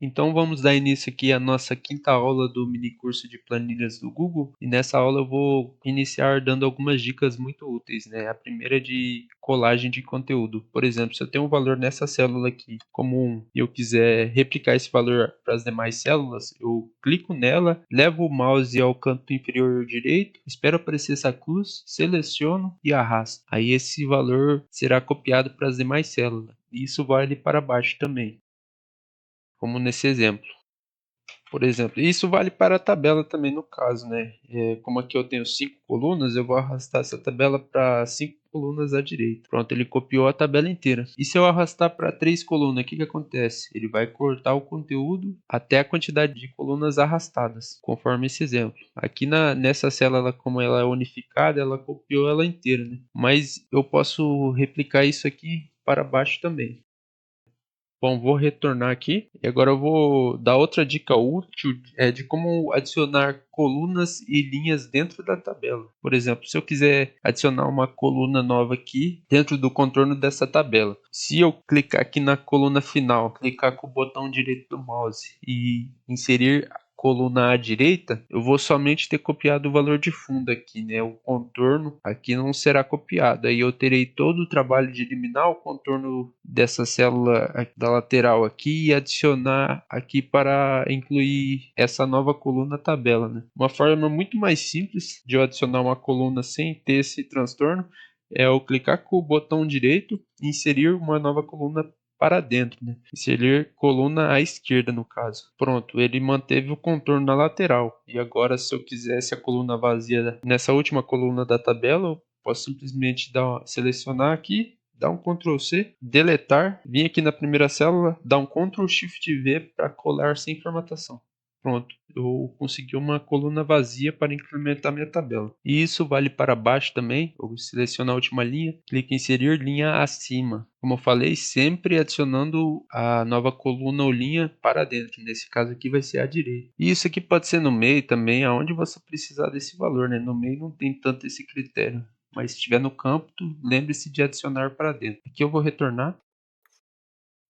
Então vamos dar início aqui à nossa quinta aula do mini curso de planilhas do Google, e nessa aula eu vou iniciar dando algumas dicas muito úteis, né? A primeira é de colagem de conteúdo. Por exemplo, se eu tenho um valor nessa célula aqui como 1 e eu quiser replicar esse valor para as demais células, eu clico nela, levo o mouse ao canto inferior direito, espero aparecer essa cruz, seleciono e arrasto. Aí esse valor será copiado para as demais células. E isso vale para baixo também, como nesse exemplo. Por exemplo, isso vale para a tabela também no caso, né? Como aqui eu tenho 5 colunas, eu vou arrastar essa tabela para 5 colunas à direita. Pronto, ele copiou a tabela inteira. E se eu arrastar para 3 colunas, o que acontece? Ele vai cortar o conteúdo até a quantidade de colunas arrastadas, conforme esse exemplo. Aqui nessa célula, como ela é unificada, ela copiou ela inteira, né? Mas eu posso replicar isso aqui para baixo também. Bom, vou retornar aqui e agora eu vou dar outra dica útil de como adicionar colunas e linhas dentro da tabela. Por exemplo, se eu quiser adicionar uma coluna nova aqui dentro do contorno dessa tabela, se eu clicar aqui na coluna final, clicar com o botão direito do mouse e inserir coluna à direita, eu vou somente ter copiado o valor de fundo aqui, né? O contorno aqui não será copiado. Aí eu terei todo o trabalho de eliminar o contorno dessa célula da lateral aqui e adicionar aqui para incluir essa nova coluna tabela, né? Uma forma muito mais simples de eu adicionar uma coluna sem ter esse transtorno é eu clicar com o botão direito e inserir uma nova coluna para dentro, né? Inserir coluna à esquerda, no caso. Pronto, ele manteve o contorno na lateral. E agora, se eu quisesse a coluna vazia nessa última coluna da tabela, eu posso simplesmente selecionar aqui, dar um Ctrl C, deletar, vir aqui na primeira célula, dar um Ctrl Shift V para colar sem formatação. Pronto, eu consegui uma coluna vazia para incrementar minha tabela. E isso vale para baixo também. Eu seleciono a última linha, clico em inserir linha acima. Como eu falei, sempre adicionando a nova coluna ou linha para dentro. Nesse caso aqui vai ser à direita. E isso aqui pode ser no meio também, aonde você precisar desse valor, né? No meio não tem tanto esse critério. Mas se estiver no campo, lembre-se de adicionar para dentro. Aqui eu vou retornar.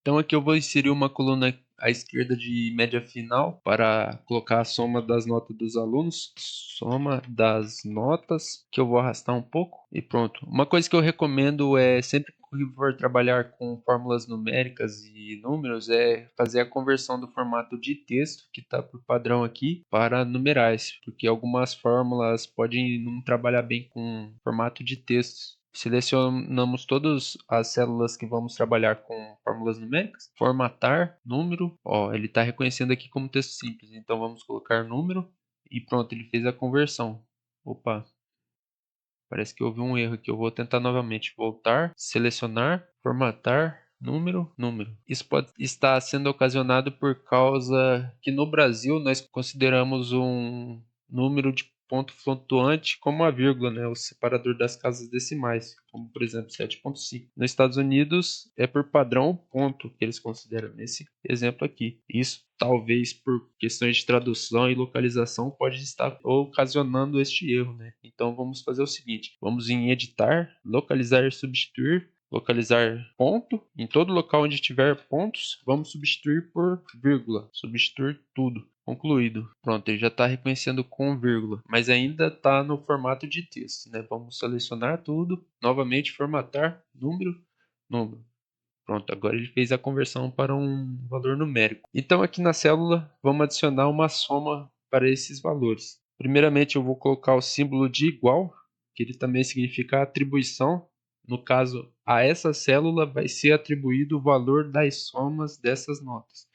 Então aqui eu vou inserir uma coluna à esquerda de média final para colocar a soma das notas dos alunos. Soma das notas, que eu vou arrastar um pouco e pronto. Uma coisa que eu recomendo é sempre que for trabalhar com fórmulas numéricas e números é fazer a conversão do formato de texto que está por padrão aqui para numerais, porque algumas fórmulas podem não trabalhar bem com formato de texto. Selecionamos todas as células que vamos trabalhar com fórmulas numéricas. Formatar, número. Ó, ele está reconhecendo aqui como texto simples. Então vamos colocar número. E pronto, ele fez a conversão. Opa, parece que houve um erro aqui. Eu vou tentar novamente. Voltar, selecionar, formatar, número, número. Isso pode estar sendo ocasionado por causa que no Brasil nós consideramos um número de ponto flutuante como a vírgula, né, o separador das casas decimais, como por exemplo 7,5. Nos Estados Unidos é por padrão o ponto que eles consideram nesse exemplo aqui. Isso talvez por questões de tradução e localização pode estar ocasionando este erro, né? Então vamos fazer o seguinte, vamos em editar, localizar e substituir. Localizar ponto, em todo local onde tiver pontos, vamos substituir por vírgula, substituir tudo. Concluído. Pronto, ele já está reconhecendo com vírgula, mas ainda está no formato de texto, né? Vamos selecionar tudo, novamente formatar, número, número. Pronto, agora ele fez a conversão para um valor numérico. Então aqui na célula vamos adicionar uma soma para esses valores. Primeiramente eu vou colocar o símbolo de igual, que ele também significa atribuição. No caso, a essa célula vai ser atribuído o valor das somas dessas notas.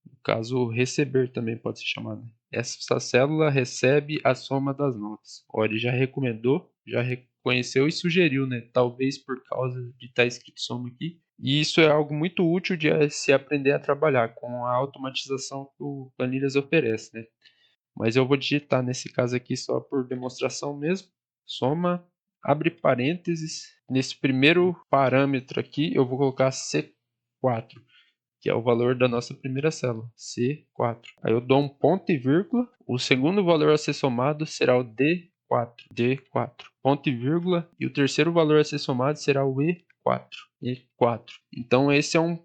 No caso, receber também pode ser chamado. Essa célula recebe a soma das notas. Olha, ele já recomendou, já reconheceu e sugeriu, né? Talvez por causa de estar escrito soma aqui. E isso é algo muito útil de se aprender a trabalhar com a automatização que o Planilhas oferece, né? Mas eu vou digitar nesse caso aqui só por demonstração mesmo. Soma, abre parênteses. Nesse primeiro parâmetro aqui, eu vou colocar C4, que é o valor da nossa primeira célula, C4. Aí eu dou um ponto e vírgula. O segundo valor a ser somado será o D4. Ponto e vírgula. E o terceiro valor a ser somado será o E4. Então esse é um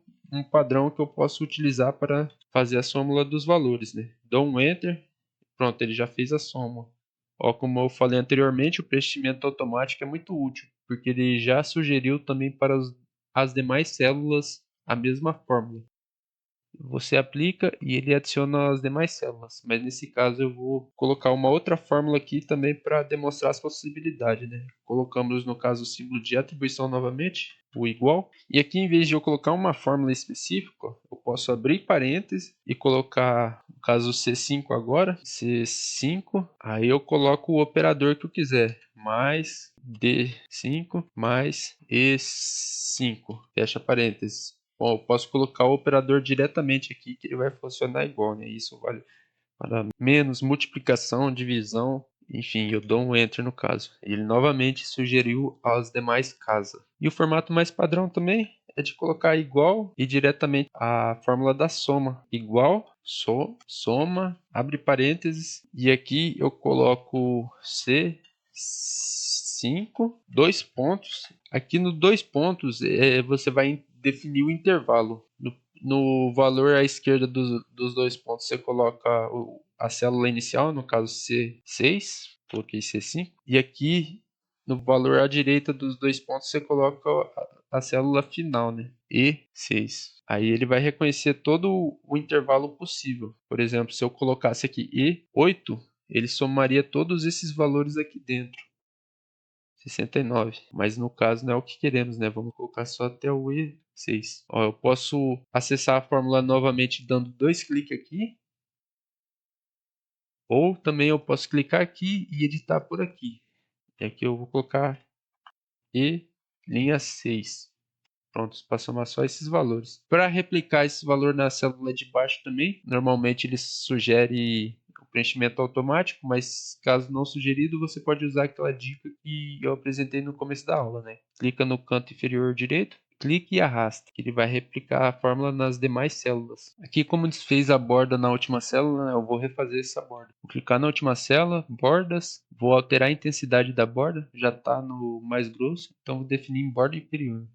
padrão que eu posso utilizar para fazer a súmula dos valores, né? Dou um Enter, pronto, ele já fez a soma. Ó, como eu falei anteriormente, o preenchimento automático é muito útil, porque ele já sugeriu também para as demais células a mesma fórmula. Você aplica e ele adiciona as demais células, mas nesse caso eu vou colocar uma outra fórmula aqui também para demonstrar as possibilidades, né? Colocamos no caso o símbolo de atribuição novamente, o igual, e aqui em vez de eu colocar uma fórmula específica, eu posso abrir parênteses e colocar, no caso C5 agora, C5, aí eu coloco o operador que eu quiser, mais D5 mais E5, fecha parênteses. Bom, eu posso colocar o operador diretamente aqui que ele vai funcionar igual, né? Isso vale para menos, multiplicação, divisão, enfim, eu dou um Enter no caso. Ele novamente sugeriu as demais casas. E o formato mais padrão também é de colocar igual e diretamente a fórmula da soma. Igual, soma, abre parênteses, e aqui eu coloco C5, dois pontos. Aqui no dois pontos você vai definir o intervalo. No valor à esquerda dos dois pontos, você coloca a célula inicial, no caso C6, coloquei C5. E aqui, no valor à direita dos dois pontos, você coloca a célula final, né? E6. Aí ele vai reconhecer todo o intervalo possível. Por exemplo, se eu colocasse aqui E8, ele somaria todos esses valores aqui dentro. 69, mas no caso não é o que queremos, né? Vamos colocar só até o E6. Ó, eu posso acessar a fórmula novamente dando dois cliques aqui, ou também eu posso clicar aqui e editar por aqui. E aqui eu vou colocar E linha 6. Pronto, para somar só esses valores. Para replicar esse valor na célula de baixo também, normalmente ele sugere o preenchimento automático, mas caso não sugerido, você pode usar aquela dica que eu apresentei no começo da aula, né? Clica no canto inferior direito, clique e arrasta, que ele vai replicar a fórmula nas demais células. Aqui, como desfez a borda na última célula, né, eu vou refazer essa borda. Vou clicar na última célula, bordas, vou alterar a intensidade da borda, já está no mais grosso, então vou definir em borda inferior.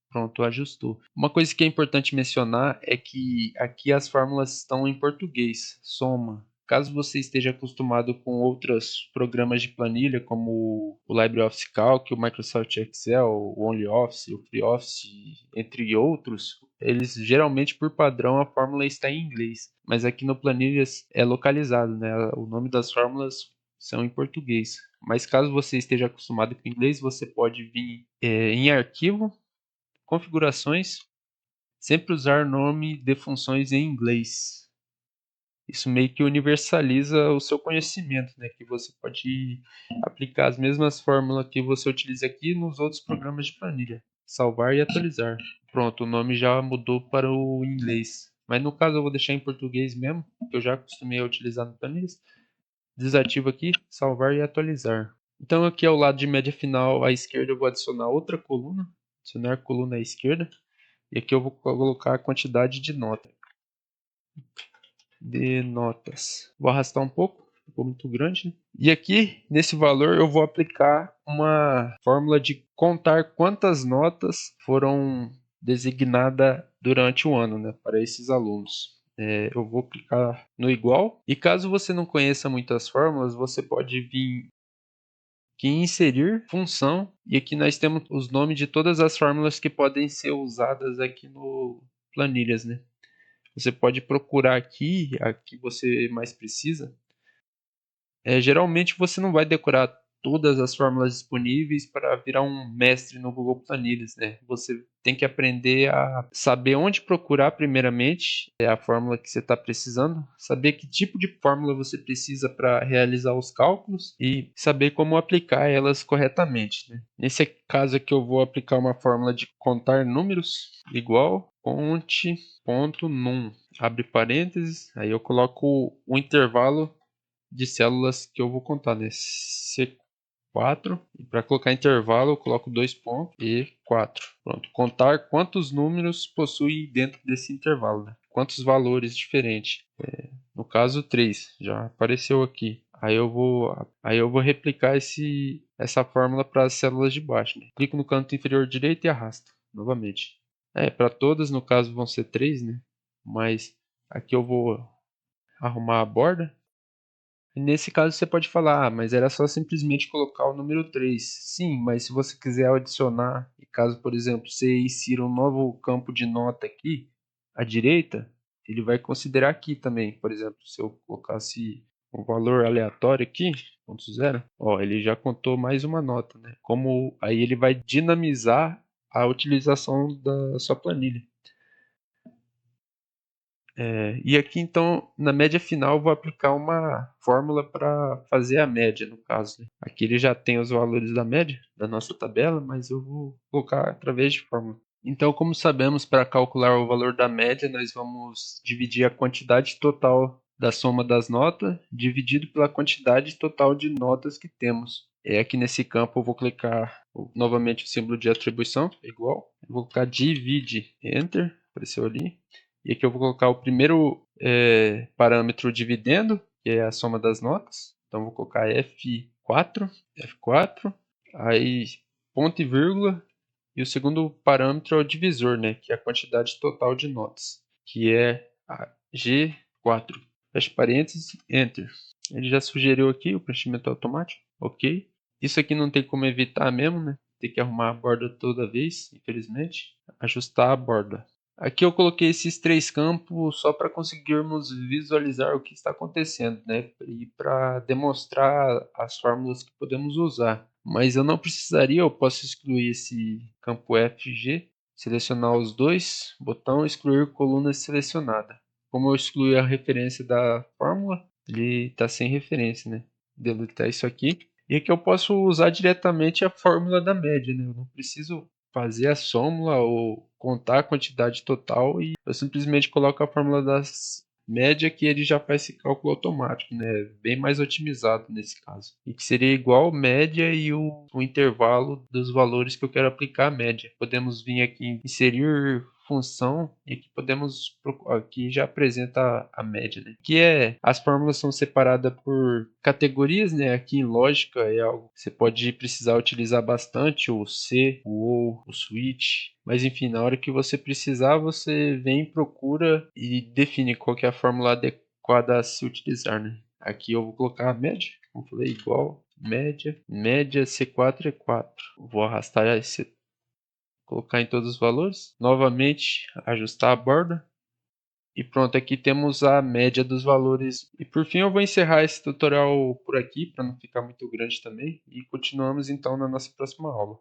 Pronto, ajustou. Uma coisa que é importante mencionar é que aqui as fórmulas estão em português, soma. Caso você esteja acostumado com outros programas de planilha, como o LibreOffice Calc, o Microsoft Excel, o OnlyOffice, o FreeOffice, entre outros, eles geralmente, por padrão, a fórmula está em inglês. Mas aqui no Planilhas é localizado, né? O nome das fórmulas são em português. Mas caso você esteja acostumado com inglês, você pode vir em arquivo, configurações, sempre usar nome de funções em inglês. Isso meio que universaliza o seu conhecimento, né? Que você pode aplicar as mesmas fórmulas que você utiliza aqui nos outros programas de planilha. Salvar e atualizar. Pronto, o nome já mudou para o inglês. Mas no caso eu vou deixar em português mesmo, que eu já acostumei a utilizar no planilhas. Desativo aqui, salvar e atualizar. Então aqui ao lado de média final à esquerda eu vou adicionar outra coluna. Adicionar coluna à esquerda. E aqui eu vou colocar a quantidade de notas. Vou arrastar um pouco, ficou muito grande, né? E aqui, nesse valor, eu vou aplicar uma fórmula de contar quantas notas foram designadas durante o ano, né, para esses alunos. Eu vou clicar no igual. E caso você não conheça muitas fórmulas, você pode vir aqui em inserir função. E aqui nós temos os nomes de todas as fórmulas que podem ser usadas aqui no planilhas, né? Você pode procurar aqui a que você mais precisa. Geralmente você não vai decorar todas as fórmulas disponíveis para virar um mestre no Google Planilhas, né? Você tem que aprender a saber onde procurar primeiramente a fórmula que você está precisando, saber que tipo de fórmula você precisa para realizar os cálculos e saber como aplicar elas corretamente, né? Nesse caso aqui eu vou aplicar uma fórmula de contar números igual conte.num, abre parênteses, aí eu coloco o intervalo de células que eu vou contar, né? C4. E para colocar intervalo, eu coloco dois pontos e 4. Pronto. Contar quantos números possui dentro desse intervalo, né? Quantos valores diferentes. No caso, 3. Já apareceu aqui. Aí eu vou replicar essa fórmula para as células de baixo, né? Clico no canto inferior direito e arrasto novamente. Para todas, no caso, vão ser 3, né? Mas Aqui eu vou arrumar a borda. E nesse caso você pode falar, mas era só simplesmente colocar o número 3. Sim, mas se você quiser adicionar, e caso, por exemplo, você insira um novo campo de nota aqui, à direita, ele vai considerar aqui também. Por exemplo, se eu colocasse um valor aleatório aqui, 0.0, ó, ele já contou mais uma nota, né? Como aí ele vai dinamizar a utilização da sua planilha. E aqui então, na média final, eu vou aplicar uma fórmula para fazer a média, no caso, né? Aqui ele já tem os valores da média da nossa tabela, mas eu vou colocar através de fórmula. Então, como sabemos, para calcular o valor da média, nós vamos dividir a quantidade total da soma das notas dividido pela quantidade total de notas que temos. Aqui nesse campo eu vou clicar novamente o símbolo de atribuição, igual. Eu vou colocar divide, Enter, apareceu ali. E aqui eu vou colocar o primeiro parâmetro dividendo, que é a soma das notas. Então vou colocar F4, aí ponto e vírgula, e o segundo parâmetro é o divisor, né, que é a quantidade total de notas, que é a G4. Fecha parênteses, Enter. Ele já sugeriu aqui o preenchimento automático, ok. Isso aqui não tem como evitar mesmo, né? Tem que arrumar a borda toda vez, infelizmente. Ajustar a borda. Aqui eu coloquei esses 3 campos só para conseguirmos visualizar o que está acontecendo, né? E para demonstrar as fórmulas que podemos usar. Mas eu não precisaria, eu posso excluir esse campo FG, selecionar os dois, botão excluir coluna selecionada. Como eu excluí a referência da fórmula, ele está sem referência, né? Deletar isso aqui. E aqui eu posso usar diretamente a fórmula da média, né? Eu não preciso fazer a soma ou contar a quantidade total e eu simplesmente coloco a fórmula da média que ele já faz esse cálculo automático, né? Bem mais otimizado nesse caso. E que seria igual média e o intervalo dos valores que eu quero aplicar a média. Podemos vir aqui em inserir função e aqui podemos aqui já apresenta a média, né? Que as fórmulas são separadas por categorias, né? Aqui em lógica é algo que você pode precisar utilizar bastante, o C, o ou, o switch, mas enfim, na hora que você precisar, você vem, procura e define qual que é a fórmula adequada a se utilizar, né? Aqui eu vou colocar a média, como falei, igual média C4 é 4. Vou arrastar esse, colocar em todos os valores. Novamente, ajustar a borda. E pronto, aqui temos a média dos valores. E por fim eu vou encerrar esse tutorial por aqui, para não ficar muito grande também. E continuamos então na nossa próxima aula.